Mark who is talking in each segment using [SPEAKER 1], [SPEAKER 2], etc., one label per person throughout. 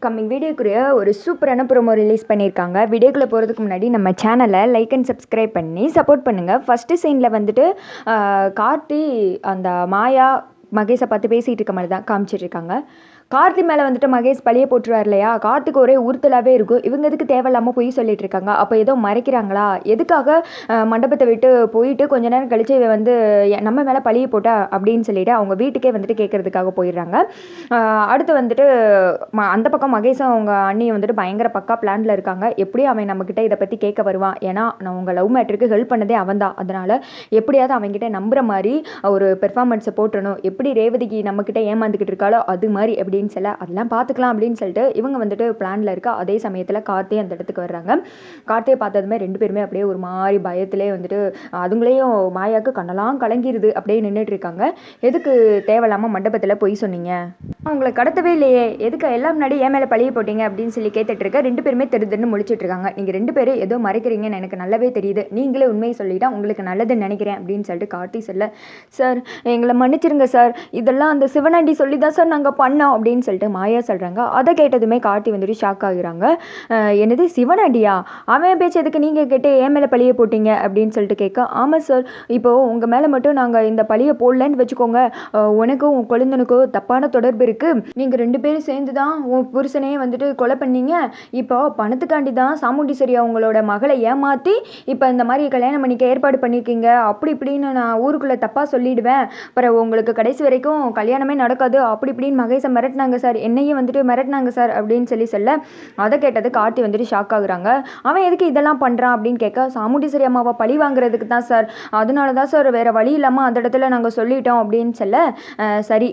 [SPEAKER 1] Coming வீடியோக்குரிய ஒரு சூப்பரான promo release பண்ணியிருக்காங்க. வீடியோக்குள்ளே போகிறதுக்கு முன்னாடி நம்ம சேனலை லைக் அண்ட் சப்ஸ்கிரைப் பண்ணி சப்போர்ட் பண்ணுங்கள். ஃபஸ்ட்டு சீனில் வந்துட்டு கார்த்தி அந்த மாயா மகேஷை பார்த்து பேசிகிட்டு இருக்க மாதிரி தான் காமிச்சிட்ருக்காங்க. கார்த்தி மேலே வந்துட்டு மகேஷ் பழிய போட்டுருவார் இல்லையா, கார்த்திக்கு ஒரே உறுத்தலாகவே இருக்கும். இவங்க எதுக்கு தேவையில்லாமல் போய் சொல்லிட்டு இருக்காங்க, அப்போ ஏதோ மறைக்கிறாங்களா, எதுக்காக மண்டபத்தை விட்டு போயிட்டு கொஞ்ச நேரம் கழிச்சு வந்து நம்ம மேலே பழிய போட்டா அப்படின்னு சொல்லிட்டு அவங்க வீட்டுக்கே வந்துட்டு கேட்கறதுக்காக போயிடுறாங்க. அடுத்து வந்துட்டு அந்த பக்கம் மகேஷும் அவங்க அண்ணியை வந்துட்டு பயங்கர பக்கா பிளான்ல இருக்காங்க. எப்படியும் அவன் நம்மக்கிட்ட இதை பற்றி கேட்க வருவான், ஏன்னா நான் உங்கள் லவ் மேட்ருக்கு ஹெல்ப் பண்ணதே அவன் தான். அதனால் எப்படியாவது அவங்ககிட்ட நம்புகிற மாதிரி ஒரு பெர்ஃபார்மன்ஸை போட்டணும். எப்படி ரேவதிக்கு நம்மக்கிட்ட ஏமாந்துக்கிட்டு இருக்காளோ அது மாதிரி எப்படி சொல்ல அதெல்லாம் பார்த்துக்கலாம் அப்படின்னு சொல்லிட்டு இவங்க வந்துட்டு பிளான்ல இருக்க. அதே சமயத்தில் கார்த்தி அந்த இடத்துக்கு வர்றாங்க. கார்த்தியை பார்த்ததுமே ரெண்டு பேருமே அப்படியே ஒரு மாதிரி பயத்திலே வந்துட்டு அதுங்களையும் மாயாவுக்கு கண்ணெல்லாம் கலங்கிருது, அப்படியே நின்றுட்டு இருக்காங்க. எதுக்கு தேவையில்லாமல் மண்டபத்தில் போய் சொன்னீங்க, அவங்களை கடத்தவே இல்லையே, எதுக்கு எல்லாம் முன்னாடி ஏன் மேலே பழிய போட்டீங்க அப்படின்னு சொல்லி கேட்டுட்டு இருக்க. ரெண்டு பேருமே தெரிதுன்னு முழிச்சிட்டு இருக்காங்க. நீங்கள் ரெண்டு பேரும் ஏதோ மறைக்கிறீங்கன்னு எனக்கு நல்லாவே தெரியுது, நீங்களே உண்மையை சொல்லிட்டா உங்களுக்கு நல்லதுன்னு நினைக்கிறேன் அப்படின்னு சொல்லிட்டு கார்த்தி சொல்ல, சார் எங்களை மன்னிச்சிருங்க சார், இதெல்லாம் அந்த சிவனாண்டி சொல்லி தான் சார் நாங்கள் பண்ணோம் அப்படின்னு சொல்லிட்டு மாயா சொல்கிறாங்க. அதை கேட்டதுமே கார்த்தி வந்துட்டு ஷாக் ஆகுறாங்க. என்னது சிவனாண்டியா, அவன் பேச்சு எதுக்கு நீங்கள் கேட்டு ஏன் மேலே பழிய போட்டீங்க அப்படின்னு சொல்லிட்டு கேட்க, ஆமாம் சார், இப்போது உங்கள் மேலே மட்டும் நாங்கள் இந்த பழியை போடலன்னு வச்சுக்கோங்க, உனக்கும் உன் குழந்தனுக்கும் தப்பான தொடர்பு இருக்குது, நீங்கள் ரெண்டு பேரும் சேர்ந்து தான் உன் புருஷனையே வந்துட்டு கொலை பண்ணீங்க, இப்போ பணத்துக்காண்டி தான் சாமுண்டீஸ்வரி அவங்களோட மகளை ஏமாற்றி இப்போ இந்த மாதிரி கல்யாணம் பண்ணிக்க ஏற்பாடு பண்ணியிருக்கீங்க, அப்படி இப்படின்னு நான் ஊருக்குள்ளே தப்பாக சொல்லிடுவேன், அப்புறம் உங்களுக்கு கடைசி வரைக்கும் கல்யாணமே நடக்காது, அப்படி இப்படின்னு மகேஷை மிரட்டினாங்க சார், என்னையும் வந்துட்டு மிரட்டினாங்க சார் அப்படின்னு சொல்ல அதை கேட்டது கார்த்தி வந்துட்டு ஷாக் ஆகுறாங்க. அவன் எதுக்கு இதெல்லாம் பண்ணுறான் அப்படின்னு கேட்க, சாமுண்டீஸ்வரி அம்மாவை பழி வாங்குறதுக்கு தான் சார், அதனால தான் சார், வேறு வழி இல்லாமல் அந்த இடத்துல நாங்கள் சொல்லிட்டோம் அப்படின்னு சொல்ல, சரி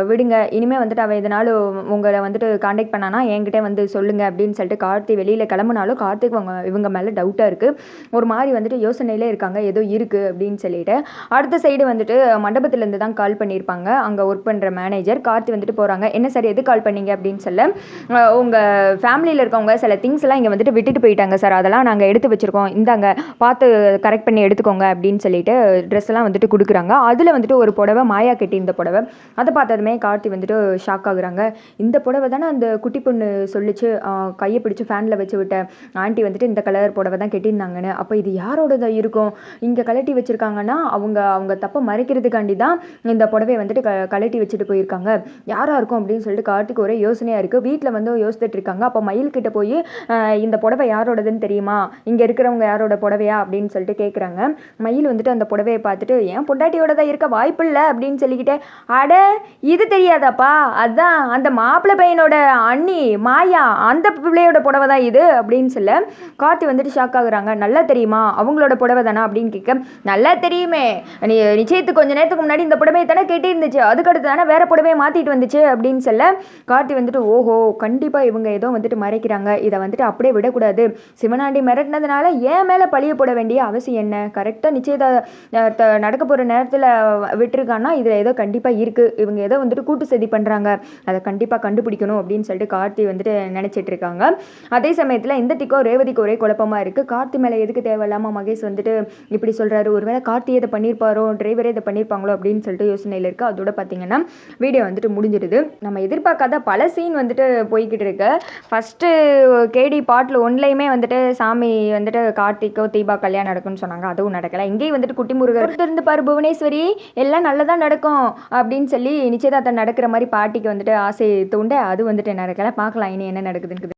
[SPEAKER 1] விடுங்க, இனிமேல் வந்துட்டு அவன் இதனால் உங்களை வந்துட்டு காண்டாக்ட் பண்ணானா என்கிட்ட வந்து சொல்லுங்க அப்படின்னு சொல்லிட்டு கார்த்தி வெளியில் கிளம்புனாலும் கார்த்திக் இவங்க மேலே டவுட்டாக இருக்குது, ஒரு மாதிரி வந்துட்டு யோசனையிலே இருக்காங்க, ஏதோ இருக்குது அப்படின்னு சொல்லிட்டு. அடுத்த சைடு வந்துட்டு மண்டபத்திலேருந்து தான் கால் பண்ணியிருப்பாங்க அங்கே ஒர்க் பண்ணுற மேனேஜர். கார்த்தி வந்துட்டு போகிறாங்க. என்ன சார் எது கால் பண்ணீங்க அப்படின்னு சொல்ல, உங்கள் ஃபேமிலியில் இருக்கவங்க சில திங்ஸ் எல்லாம் இங்கே வந்துட்டு விட்டுட்டு போயிட்டாங்க சார், அதெல்லாம் நாங்கள் எடுத்து வச்சுருக்கோம், இந்தாங்க பார்த்து கரெக்ட் பண்ணி எடுத்துக்கோங்க அப்படின்னு சொல்லிட்டு ட்ரெஸ் எல்லாம் வந்துட்டு கொடுக்குறாங்க. அதில் வந்துட்டு ஒரு புடவை மாயா கட்டி இந்த புடவை, அதை பார்த்ததுமே கார்த்தி வந்துட்டு ஷாக் ஆகுறாங்க. இந்த புடவை தானே அந்த குட்டி பொண்ணு சொல்லிச்சு, கையை பிடிச்சி ஃபேனில் வச்சு விட்ட ஆண்டி வந்துட்டு இந்த கலர் புடவை தான் கட்டியிருந்தாங்கன்னு, அப்போ இது யாரோடதான் இருக்கும், இங்கே கலட்டி வச்சுருக்காங்கன்னா அவங்க தப்பை மறைக்கிறதுக்காண்டி தான் இந்த புடவையை வந்துட்டு கலட்டி வச்சுட்டு போயிருக்காங்க, யாராக இருக்கும் அப்படின்னு சொல்லிட்டு கார்த்திக் ஒரே யோசனையாக இருக்குது. வீட்டில் வந்து யோசிச்சுட்டு இருக்காங்க. அப்போ மயில்கிட்ட போய் இந்த புடவை யாரோடதுன்னு தெரியுமா, இங்கே இருக்கிறவங்க யாரோட புடவையா அப்படின்னு சொல்லிட்டு கேட்குறாங்க. மயில் வந்துட்டு அந்த புடவையை பார்த்துட்டு ஏன் பொண்டாட்டியோட தான் இருக்க வாய்ப்பு இல்லை அப்படின்னு சொல்லிக்கிட்டே, அட இது தெரியாதாப்பா, அதுதான் அந்த மாப்பிள்ளை பையனோட அண்ணி மாயா, அந்த பிள்ளையோட புடவை தான் இது அப்படின்னு சொல்ல கார்த்தி வந்துட்டு ஷாக் ஆகுறாங்க. நல்லா தெரியுமா, அவங்களோட புடவை தானா அப்படின்னு கேட்க, நல்லா தெரியுமே, நீ நிச்சயத்துக்கு கொஞ்சம் நேரத்துக்கு முன்னாடி இந்த புடவையை தானே கேட்டே இருந்துச்சு, அதுக்கடுத்து தானே வேற புடவையை மாற்றிட்டு வந்துச்சு அப்படின்னு சொல்ல கார்த்தி வந்துட்டு ஓஹோ கண்டிப்பாக இவங்க ஏதோ வந்துட்டு மறைக்கிறாங்க, இதை வந்துட்டு அப்படியே விடக்கூடாது, சிவனாண்டி மிரட்டினதுனால ஏன் மேலே பழிய போட வேண்டிய அவசியம் என்ன, கரெக்டாக நிச்சயத்தை நடக்க போகிற நேரத்தில் விட்டுருக்கான்னா இதில் ஏதோ கண்டிப்பாக இருக்குது, இவங்க ஏதோ வந்துட்டு கூட்டு சதி பண்ணுறாங்க, அதை கண்டிப்பாக கண்டுபிடிக்கணும் அப்படின்னு சொல்லிட்டு கார்த்தி வந்துட்டு நினச்சிட்டு இருக்காங்க. அதே சமயத்தில் இந்த திக்கோ ரேவதிக்கு ஒரே குழப்பமாக இருக்குது. கார்த்தி மேலே எதுக்கு தேவையில்லாமல் மகேஷ் வந்துட்டு இப்படி சொல்கிறாரு, ஒருவேளை கார்த்தி இதை பண்ணியிருப்பாரோ டிரைவரே இதை பண்ணியிருப்பாங்களோ அப்படின்னு சொல்லிட்டு யோசனையில் இருக்குது. அதோட பார்த்தீங்கன்னா வீடியோ வந்துட்டு முடிஞ்சிடுது. நம்ம எதிர்பார்க்காத பல சீன் வந்துட்டு போய்கிட்டு இருக்கு. ஃபஸ்ட்டு கேடி பாட்டில் ஒன்லையுமே வந்துட்டு சாமி வந்துட்டு கார்த்திக்கோ தீபா கல்யாணம் நடக்கும்னு சொன்னாங்க, அதுவும் நடக்கலை. இங்கேயும் வந்துட்டு குட்டி முருகர் இருந்து பாரு புவனேஸ்வரி எல்லாம் நல்லதாக நடக்கும் அப்படின்னு சொல்லி நிச்சயதார்த்தம் நடக்கிற மாதிரி பாட்டிக்கு வந்துட்டு ஆசை தூண்ட அது வந்துட்டு நடக்கலை. பார்க்கலாம் இனி என்ன நடக்குதுன்னு.